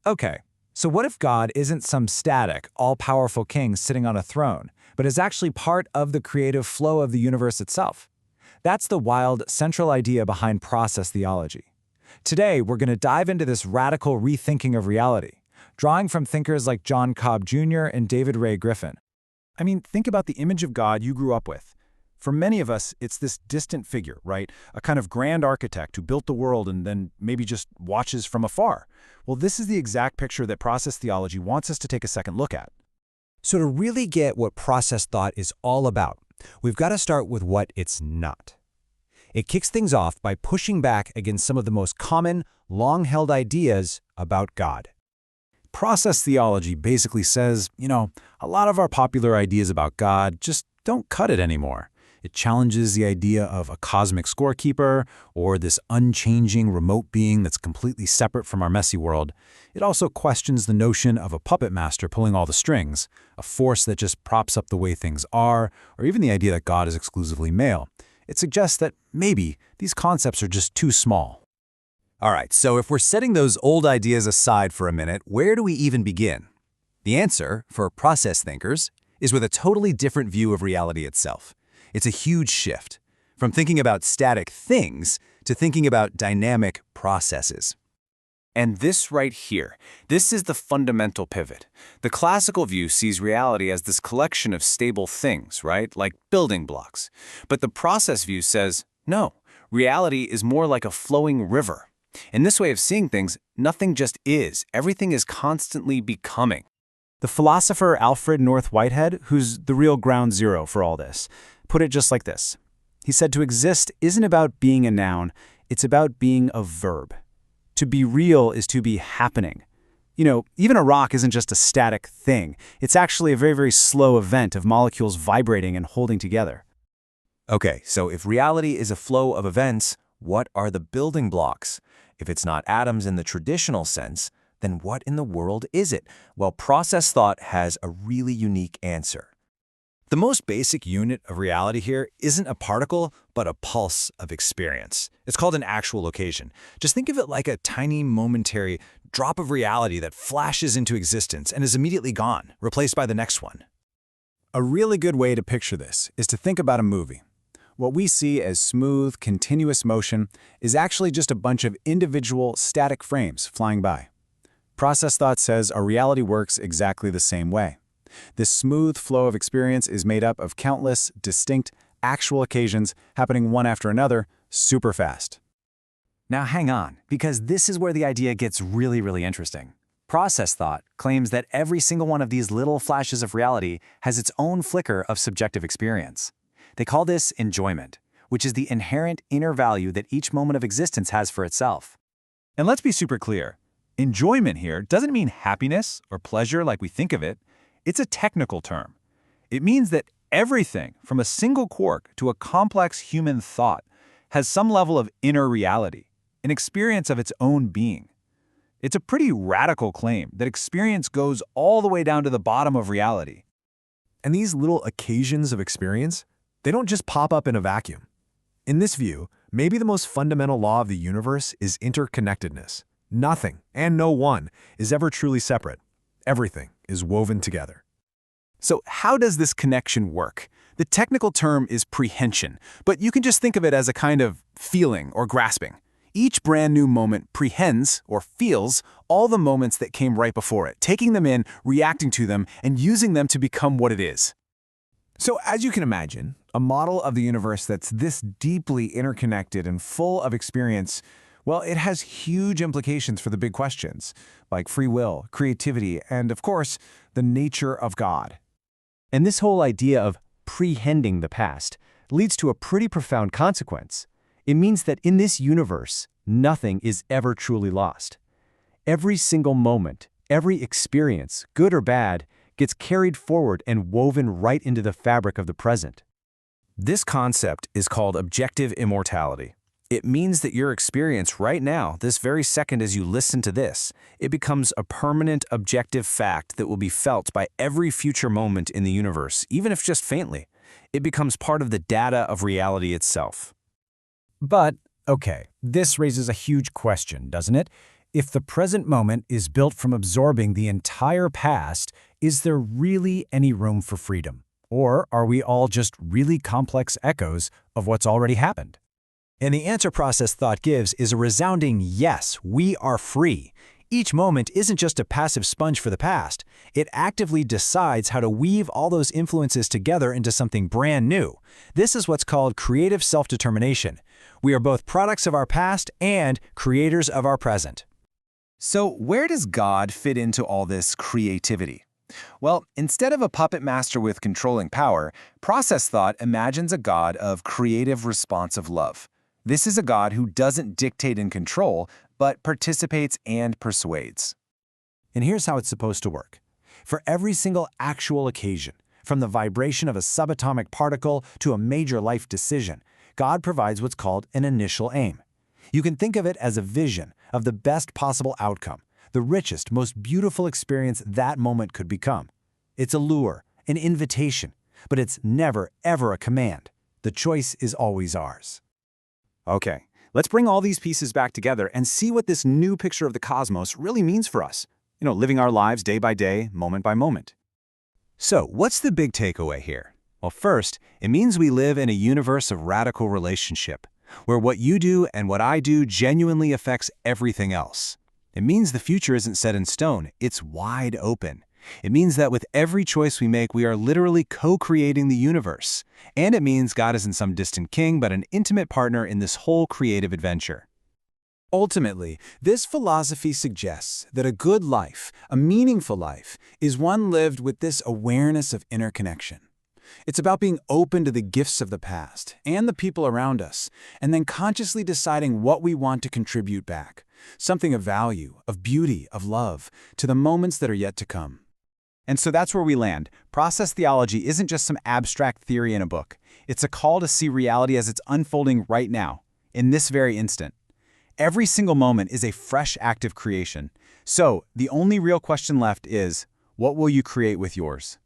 Okay, so what if God isn't some static, all-powerful king sitting on a throne, but is actually part of the creative flow of the universe itself? That's the wild, central idea behind process theology. Today, we're going to dive into this radical rethinking of reality, drawing from thinkers like John Cobb Jr. and David Ray Griffin. I mean, think about the image of God you grew up with. For many of us, it's this distant figure, right? A kind of grand architect who built the world and then maybe just watches from afar. Well, this is the exact picture that process theology wants us to take a second look at. So to really get what process thought is all about, we've got to start with what it's not. It kicks things off by pushing back against some of the most common, long-held ideas about God. Process theology basically says, a lot of our popular ideas about God just don't cut it anymore. It challenges the idea of a cosmic scorekeeper or this unchanging remote being that's completely separate from our messy world. It also questions the notion of a puppet master pulling all the strings, a force that just props up the way things are, or even the idea that God is exclusively male. It suggests that maybe these concepts are just too small. All right, so if we're setting those old ideas aside for a minute, where do we even begin? The answer, for process thinkers, is with a totally different view of reality itself. It's a huge shift, from thinking about static things to thinking about dynamic processes. And this right here, this is the fundamental pivot. The classical view sees reality as this collection of stable things, right? Like building blocks. But the process view says, no, reality is more like a flowing river. In this way of seeing things, nothing just is. Everything is constantly becoming. The philosopher Alfred North Whitehead, who's the real ground zero for all this, put it just like this. He said to exist isn't about being a noun, it's about being a verb. To be real is to be happening. Even a rock isn't just a static thing. It's actually a very, very slow event of molecules vibrating and holding together. Okay, so if reality is a flow of events, what are the building blocks? If it's not atoms in the traditional sense, then what in the world is it? Well, process thought has a really unique answer. The most basic unit of reality here isn't a particle, but a pulse of experience. It's called an actual occasion. Just think of it like a tiny momentary drop of reality that flashes into existence and is immediately gone, replaced by the next one. A really good way to picture this is to think about a movie. What we see as smooth, continuous motion is actually just a bunch of individual, static frames flying by. Process thought says our reality works exactly the same way. This smooth flow of experience is made up of countless, distinct, actual occasions happening one after another, super fast. Now hang on, because this is where the idea gets really, really interesting. Process thought claims that every single one of these little flashes of reality has its own flicker of subjective experience. They call this enjoyment, which is the inherent inner value that each moment of existence has for itself. And let's be super clear. Enjoyment here doesn't mean happiness or pleasure like we think of it. It's a technical term. It means that everything, from a single quark to a complex human thought, has some level of inner reality, an experience of its own being. It's a pretty radical claim that experience goes all the way down to the bottom of reality. And these little occasions of experience, they don't just pop up in a vacuum. In this view, maybe the most fundamental law of the universe is interconnectedness. Nothing, and no one, is ever truly separate. Everything is woven together. So how does this connection work? The technical term is prehension, but you can just think of it as a kind of feeling or grasping. Each brand new moment prehends or feels all the moments that came right before it, taking them in, reacting to them, and using them to become what it is. So as you can imagine, a model of the universe that's this deeply interconnected and full of experience, well, it has huge implications for the big questions, like free will, creativity, and of course, the nature of God. And this whole idea of prehending the past leads to a pretty profound consequence. It means that in this universe, nothing is ever truly lost. Every single moment, every experience, good or bad, gets carried forward and woven right into the fabric of the present. This concept is called objective immortality. It means that your experience right now, this very second as you listen to this, it becomes a permanent objective fact that will be felt by every future moment in the universe, even if just faintly. It becomes part of the data of reality itself. But, okay, this raises a huge question, doesn't it? If the present moment is built from absorbing the entire past, is there really any room for freedom? Or are we all just really complex echoes of what's already happened? And the answer process thought gives is a resounding yes, we are free. Each moment isn't just a passive sponge for the past. It actively decides how to weave all those influences together into something brand new. This is what's called creative self-determination. We are both products of our past and creators of our present. So where does God fit into all this creativity? Well, instead of a puppet master with controlling power, process thought imagines a God of creative responsive love. This is a God who doesn't dictate and control, but participates and persuades. And here's how it's supposed to work. For every single actual occasion, from the vibration of a subatomic particle to a major life decision, God provides what's called an initial aim. You can think of it as a vision of the best possible outcome, the richest, most beautiful experience that moment could become. It's a lure, an invitation, but it's never, ever a command. The choice is always ours. Okay, let's bring all these pieces back together and see what this new picture of the cosmos really means for us. Living our lives day by day, moment by moment. So, what's the big takeaway here? Well, first, it means we live in a universe of radical relationship, where what you do and what I do genuinely affects everything else. It means the future isn't set in stone, it's wide open. It means that with every choice we make, we are literally co-creating the universe. And it means God isn't some distant king, but an intimate partner in this whole creative adventure. Ultimately, this philosophy suggests that a good life, a meaningful life, is one lived with this awareness of interconnection. It's about being open to the gifts of the past and the people around us, and then consciously deciding what we want to contribute back, something of value, of beauty, of love, to the moments that are yet to come. And so that's where we land. Process theology isn't just some abstract theory in a book. It's a call to see reality as it's unfolding right now, in this very instant. Every single moment is a fresh act of creation. So the only real question left is, what will you create with yours?